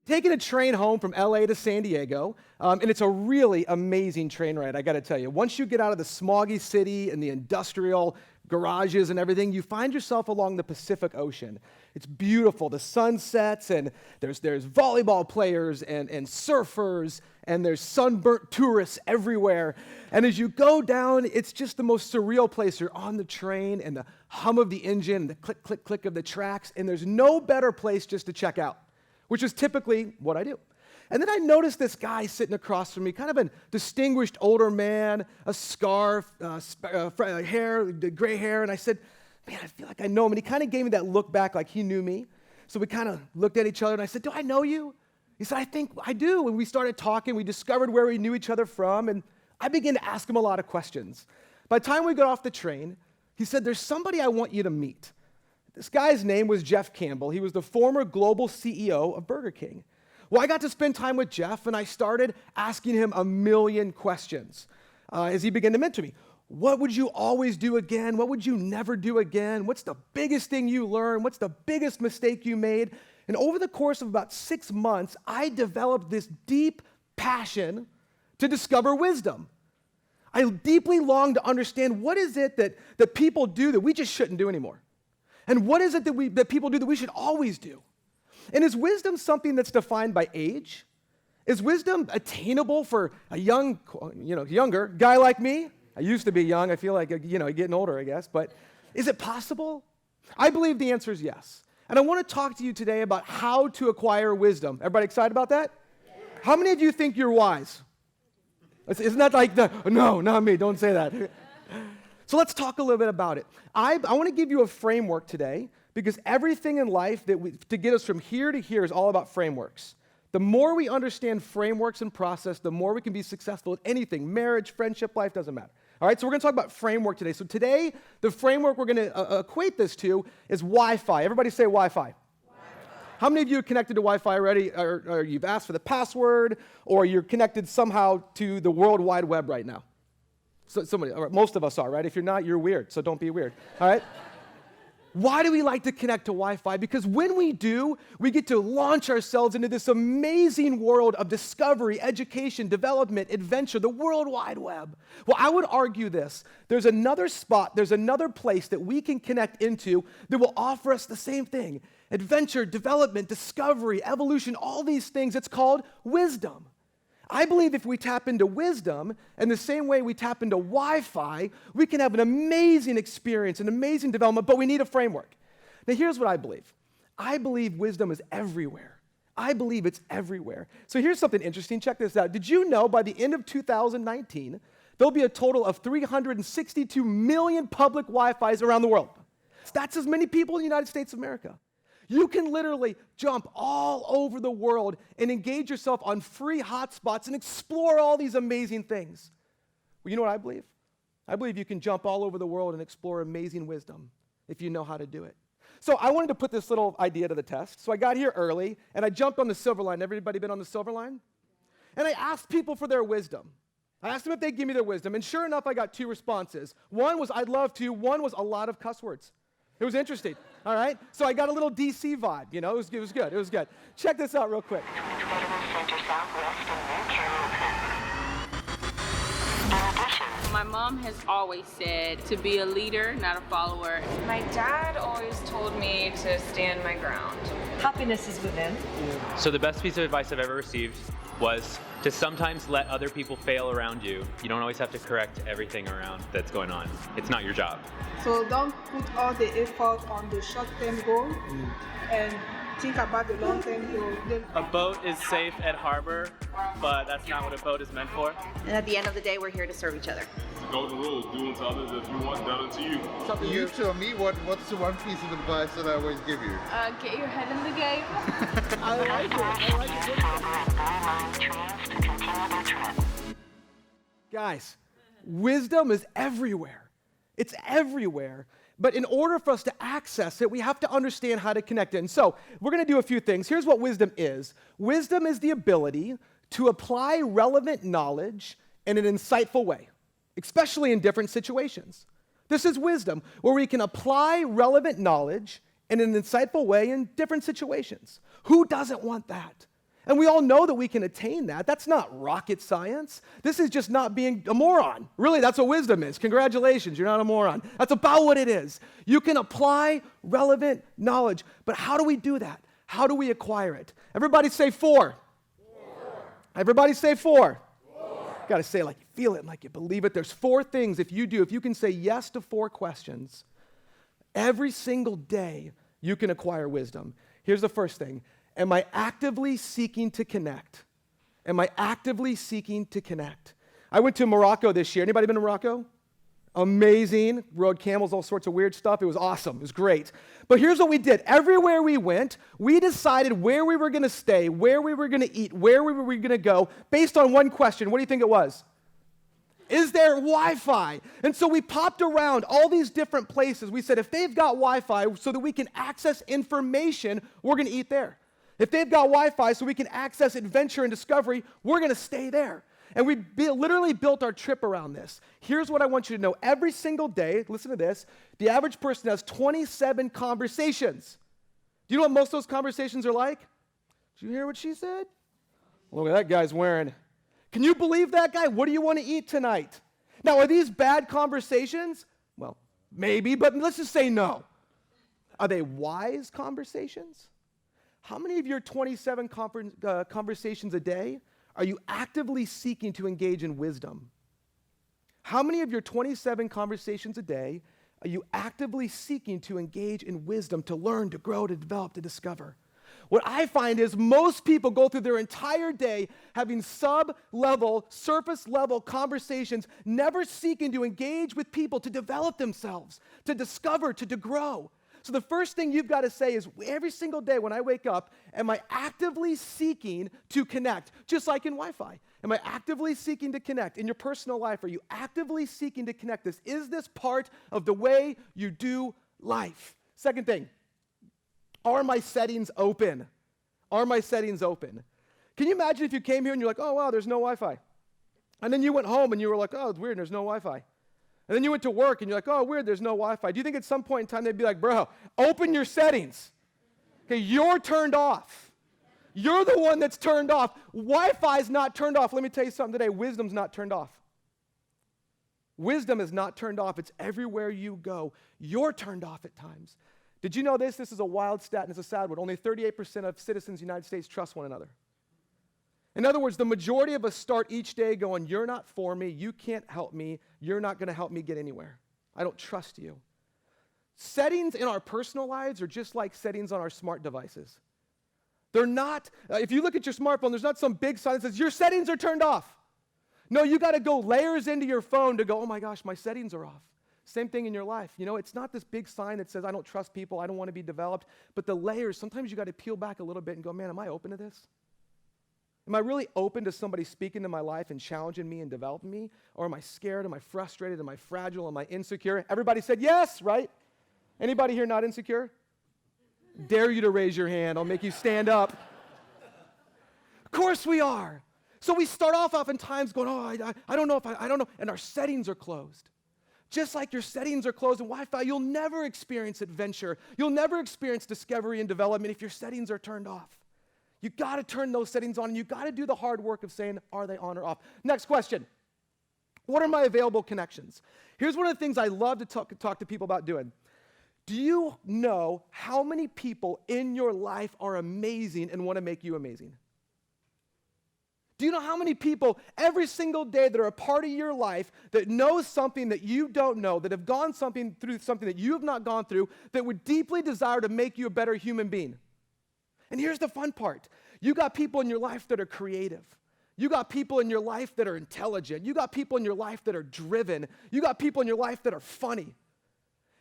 taking a train home from LA to San Diego, and it's a really amazing train ride, I gotta tell you. Once you get out of the smoggy city and the industrial garages and everything, you find yourself along the Pacific Ocean. It's beautiful. The sun sets, and there's volleyball players and surfers, and there's sunburnt tourists everywhere. And as you go down, it's just the most surreal place. You're on the train, and the hum of the engine, and the click, click, click of the tracks, and there's no better place just to check out, which is typically what I do. And then I noticed this guy sitting across from me, kind of a distinguished older man, a scarf, hair, gray hair, and I said, man, I feel like I know him. And he kind of gave me that look back like he knew me. So we kind of looked at each other, and I said, do I know you? He said, I think I do. And we started talking. We discovered where we knew each other from, and I began to ask him a lot of questions. By the time we got off the train, he said, there's somebody I want you to meet. This guy's name was Jeff Campbell. He was the former global CEO of Burger King. Well, I got to spend time with Jeff, and I started asking him a million questions as he began to mentor me. What would you always do again? What would you never do again? What's the biggest thing you learned? What's the biggest mistake you made? And over the course of about 6 months, I developed this deep passion to discover wisdom. I deeply longed to understand what is it that people do that we just shouldn't do anymore? And what is it that people do that we should always do? And is wisdom something that's defined by age? Is wisdom attainable for a younger guy like me? I used to be young. I feel like, getting older, I guess. But is it possible? I believe the answer is yes. And I want to talk to you today about how to acquire wisdom. Everybody excited about that? How many of you think you're wise? Isn't that like no, not me, don't say that. So let's talk a little bit about it. I want to give you a framework today, because everything in life to get us from here to here is all about frameworks. The more we understand frameworks and process, the more we can be successful at anything. Marriage, friendship, life, doesn't matter. All right, so we're going to talk about framework today. So today, the framework we're going to equate this to is Wi-Fi. Everybody say Wi-Fi. How many of you are connected to Wi-Fi already, or you've asked for the password, or you're connected somehow to the World Wide Web right now? So somebody, or most of us are, right? If you're not, you're weird, so don't be weird, all right? Why do we like to connect to Wi-Fi? Because when we do, we get to launch ourselves into this amazing world of discovery, education, development, adventure, the World Wide Web. Well, I would argue this. There's another spot, there's another place that we can connect into that will offer us the same thing. Adventure, development, discovery, evolution, all these things. It's called wisdom. I believe if we tap into wisdom in the same way we tap into Wi-Fi, we can have an amazing experience, an amazing development, but we need a framework. Now, here's what I believe. I believe wisdom is everywhere. I believe it's everywhere. So here's something interesting. Check this out. Did you know by the end of 2019, there'll be a total of 362 million public Wi-Fis around the world? That's as many people in the United States of America. You can literally jump all over the world and engage yourself on free hotspots and explore all these amazing things. Well, you know what I believe? I believe you can jump all over the world and explore amazing wisdom if you know how to do it. So I wanted to put this little idea to the test. So I got here early, and I jumped on the Silver Line. Everybody been on the Silver Line? And I asked people for their wisdom. I asked them if they'd give me their wisdom, and sure enough, I got 2 responses. One was, I'd love to. One was a lot of cuss words. It was interesting, all right? So I got a little DC vibe, it was good, it was good. Check this out real quick. My mom has always said to be a leader, not a follower. My dad always told me to stand my ground. Happiness is within. So the best piece of advice I've ever received was to sometimes let other people fail around you. You don't always have to correct everything around that's going on. It's not your job. So don't put all the effort on the short-term goal and think about the long-term goal. A boat is safe at harbor, but that's not what a boat is meant for. And at the end of the day, we're here to serve each other. The golden rule, do unto others as you want done unto you. You tell me what's the one piece of advice that I always give you? Get your head in the game. I like it. Guys, wisdom is everywhere. It's everywhere. But in order for us to access it, we have to understand how to connect it. And so we're going to do a few things. Here's what wisdom is. Wisdom is the ability to apply relevant knowledge in an insightful way, especially in different situations. This is wisdom, where we can apply relevant knowledge in an insightful way in different situations. Who doesn't want that? And we all know that we can attain that. That's not rocket science. This is just not being a moron. Really, that's what wisdom is. Congratulations, you're not a moron. That's about what it is. You can apply relevant knowledge. But how do we do that? How do we acquire it? Everybody say 4. Everybody say 4. Got to say it like you feel it and like you believe it. There's 4 things if you can say yes to 4 questions, every single day you can acquire wisdom. Here's the first thing. Am I actively seeking to connect? Am I actively seeking to connect? I went to Morocco this year. Anybody been to Morocco? Amazing. Rode camels, all sorts of weird stuff. It was awesome. It was great. But here's what we did. Everywhere we went, we decided where we were going to stay, where we were going to eat, where we were going to go, based on one question. What do you think it was? Is there Wi-Fi? And so we popped around all these different places. We said, if they've got Wi-Fi so that we can access information, we're going to eat there. If they've got Wi-Fi so we can access adventure and discovery, we're going to stay there. And we literally built our trip around this. Here's what I want you to know. Every single day, listen to this, the average person has 27 conversations. Do you know what most of those conversations are like? Did you hear what she said? Look at that guy's wearing. Can you believe that guy? What do you want to eat tonight? Now, are these bad conversations? Well, maybe, but let's just say no. Are they wise conversations? How many of your 27 conversations a day are you actively seeking to engage in wisdom? How many of your 27 conversations a day are you actively seeking to engage in wisdom, to learn, to grow, to develop, to discover? What I find is most people go through their entire day having sub-level, surface-level conversations, never seeking to engage with people, to develop themselves, to discover, to grow. So the first thing you've got to say is every single day when I wake up, am I actively seeking to connect? Just like in Wi-Fi. Am I actively seeking to connect? In your personal life, are you actively seeking to connect this? Is this part of the way you do life? Second thing, are my settings open? Are my settings open? Can you imagine if you came here and you're like, oh, wow, there's no Wi-Fi. And then you went home and you were like, oh, it's weird, there's no Wi-Fi. And then you went to work and you're like, oh, weird, there's no Wi-Fi. Do you think at some point in time they'd be like, bro, open your settings. Okay, you're turned off. You're the one that's turned off. Wi-Fi's not turned off. Let me tell you something today. Wisdom's not turned off. Wisdom is not turned off. It's everywhere you go. You're turned off at times. Did you know this? This is a wild stat and it's a sad one. Only 38% of citizens in the United States trust one another. In other words, the majority of us start each day going, you're not for me, you can't help me, you're not going to help me get anywhere. I don't trust you. Settings in our personal lives are just like settings on our smart devices. They're not, if you look at your smartphone, there's not some big sign that says, your settings are turned off. No, you got to go layers into your phone to go, oh my gosh, my settings are off. Same thing in your life. You know, it's not this big sign that says, I don't trust people, I don't want to be developed, but the layers, sometimes you got to peel back a little bit and go, man, am I open to this? Am I really open to somebody speaking to my life and challenging me and developing me? Or am I scared? Am I frustrated? Am I fragile? Am I insecure? Everybody said yes, right? Anybody here not insecure? Dare you to raise your hand. I'll make you stand up. Of course we are. So we start off oftentimes going, oh, I don't know if I don't know. And our settings are closed. Just like your settings are closed in Wi-Fi, you'll never experience adventure. You'll never experience discovery and development if your settings are turned off. You got to turn those settings on, and you got to do the hard work of saying, are they on or off? Next question. What are my available connections? Here's one of the things I love to talk to people about doing. Do you know how many people in your life are amazing and want to make you amazing? Do you know how many people every single day that are a part of your life that know something that you don't know, that have gone through something that you have not gone through, that would deeply desire to make you a better human being? And here's the fun part. You got people in your life that are creative. You got people in your life that are intelligent. You got people in your life that are driven. You got people in your life that are funny.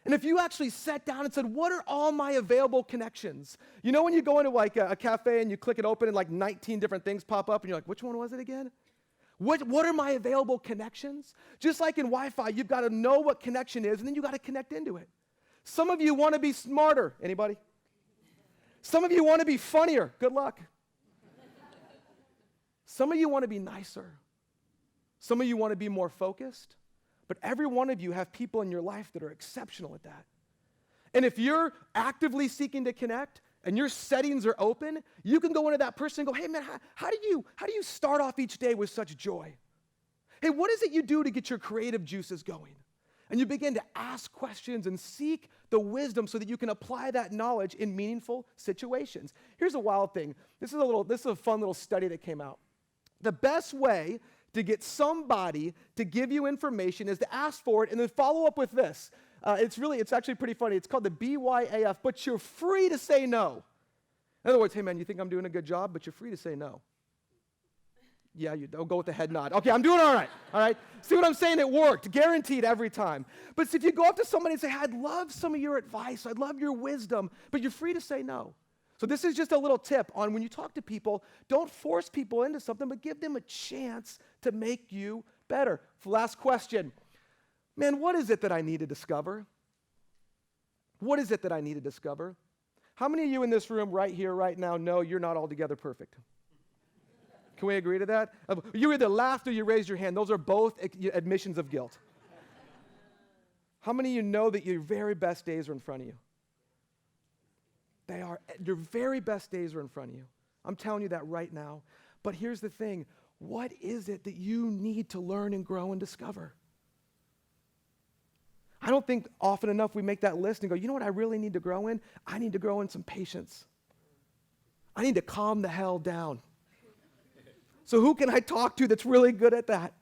And if you actually sat down and said, what are all my available connections? You know when you go into like a cafe and you click it open and like 19 different things pop up and you're like, which one was it again? What are my available connections? Just like in Wi-Fi, you've got to know what connection is and then you got to connect into it. Some of you want to be smarter. Anybody? Some of you want to be funnier. Good luck. Some of you want to be nicer. Some of you want to be more focused. But every one of you have people in your life that are exceptional at that. And if you're actively seeking to connect and your settings are open, you can go into that person and go, hey man, how do you start off each day with such joy? Hey, what is it you do to get your creative juices going? And you begin to ask questions and seek the wisdom so that you can apply that knowledge in meaningful situations. Here's a wild thing. This is a fun little study that came out. The best way to get somebody to give you information is to ask for it and then follow up with this. It's actually pretty funny. It's called the BYAF, but you're free to say no. In other words, hey man, you think I'm doing a good job, but you're free to say no. Yeah, don't go with the head nod. Okay, I'm doing all right. See what I'm saying? It worked, guaranteed every time. But if you go up to somebody and say, hey, I'd love some of your advice, I'd love your wisdom, but you're free to say no. So this is just a little tip on when you talk to people, don't force people into something, but give them a chance to make you better. Last question. Man, what is it that I need to discover? What is it that I need to discover? How many of you in this room right here, right now, know you're not altogether perfect? Can we agree to that? You either laughed or you raised your hand. Those are both admissions of guilt. How many of you know that your very best days are in front of you? They are. Your very best days are in front of you. I'm telling you that right now. But here's the thing. What is it that you need to learn and grow and discover? I don't think often enough we make that list and go, you know what I really need to grow in? I need to grow in some patience. I need to calm the hell down. So who can I talk to that's really good at that?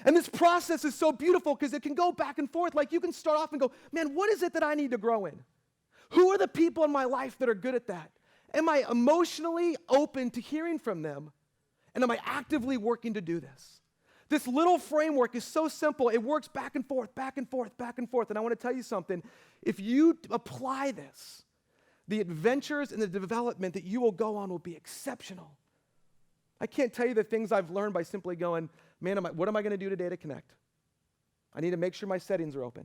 And this process is so beautiful because it can go back and forth. Like you can start off and go, man, what is it that I need to grow in? Who are the people in my life that are good at that? Am I emotionally open to hearing from them? And am I actively working to do this? This little framework is so simple. It works back and forth, back and forth, back and forth. And I want to tell you something. If you apply this, the adventures and the development that you will go on will be exceptional. I can't tell you the things I've learned by simply going, man, what am I going to do today to connect? I need to make sure my settings are open.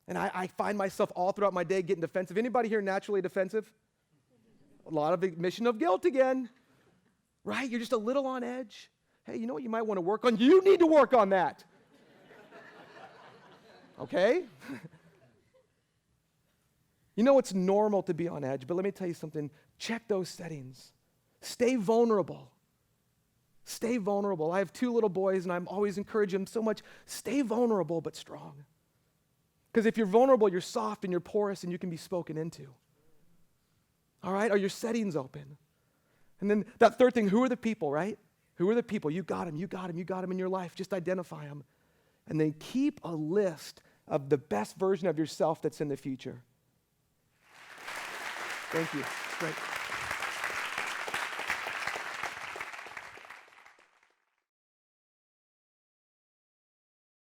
And I find myself all throughout my day getting defensive. Anybody here naturally defensive? A lot of admission of guilt again, right? You're just a little on edge. Hey, you know what you might want to work on? You need to work on that. Okay? You know it's normal to be on edge, but let me tell you something. Check those settings. Stay vulnerable. Stay vulnerable. I have 2 little boys, and I'm always encouraging them so much. Stay vulnerable but strong. Because if you're vulnerable, you're soft and you're porous and you can be spoken into. All right? Are your settings open? And then that third thing, who are the people, right? Who are the people? You got them in your life. Just identify them. And then keep a list of the best version of yourself that's in the future. Thank you. Great.